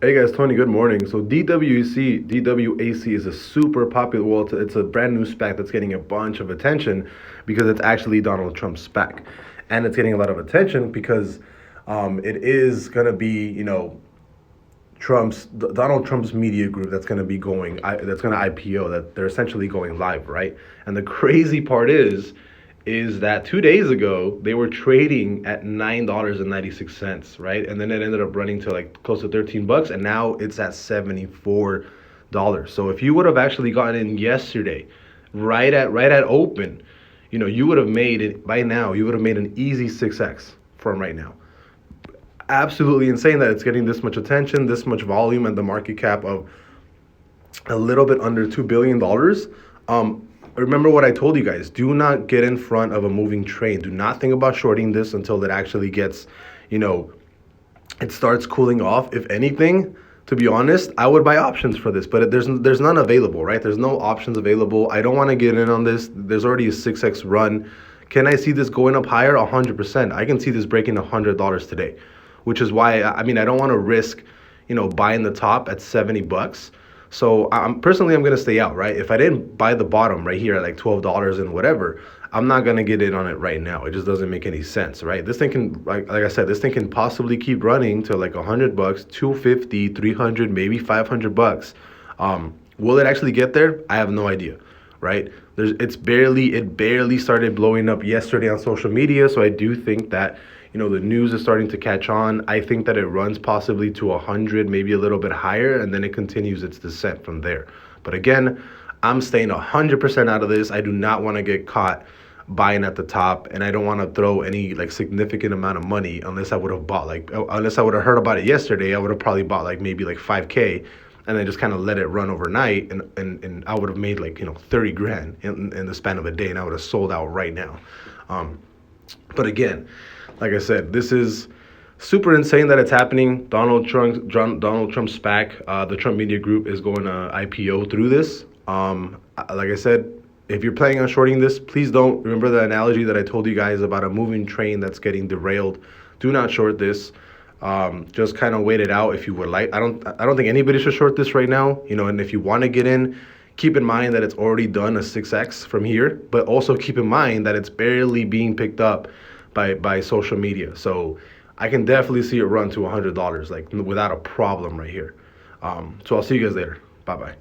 Hey guys, Tony, good morning. So DWAC is a super popular, well, it's a brand new SPAC that's getting a bunch of attention because it's actually Donald Trump's SPAC. And it's getting a lot of attention because it is going to be, Donald Trump's media group that's going to be that's going to IPO, that they're essentially going live, right? And the crazy part is that 2 days ago they were trading at $9.96, right? And then it ended up running to like close to $13, and now it's at $74. So if you would have actually gotten in yesterday, right at open, you would have made it by now. You would have made an easy 6x from right now. Absolutely insane that it's getting this much attention, this much volume, and the market cap of a little bit under $2 billion. Remember what I told you guys. Do not get in front of a moving train. Do not think about shorting this until it actually gets, it starts cooling off. If anything, to be honest, I would buy options for this, but there's none available, right? There's no options available. I don't want to get in on this. There's already a 6x run. Can I see this going up higher? 100%. I can see this breaking $100 today, which is why, I don't want to risk, buying the top at $70. So I'm going to stay out, right? If I didn't buy the bottom right here at like $12 and whatever, I'm not going to get in on it right now. It just doesn't make any sense, right? This thing can, like I said, this thing can possibly keep running to like $100, $250, $300, maybe $500. Will it actually get there? I have no idea, right? It barely started blowing up yesterday on social media. So I do think that, the news is starting to catch on. I think that it runs possibly to 100, maybe a little bit higher, and then it continues its descent from there. But again, I'm staying 100% out of this. I do not want to get caught buying at the top, and I don't want to throw any like significant amount of money unless I would have heard about it yesterday. I would have probably bought maybe 5K and then just kind of let it run overnight, and I would have made 30 grand in the span of a day, and I would have sold out right now. But again, like I said, this is super insane that it's happening. Donald Trump's SPAC, the Trump Media Group, is going to IPO through this. Like I said, if you're planning on shorting this, please don't. Remember the analogy that I told you guys about a moving train that's getting derailed. Do not short this. Just kind of wait it out if you would like. I don't think anybody should short this right now. And if you want to get in, keep in mind that it's already done a 6x from here, but also keep in mind that it's barely being picked up by social media. So I can definitely see it run to $100 without a problem right here. So I'll see you guys later. Bye-bye.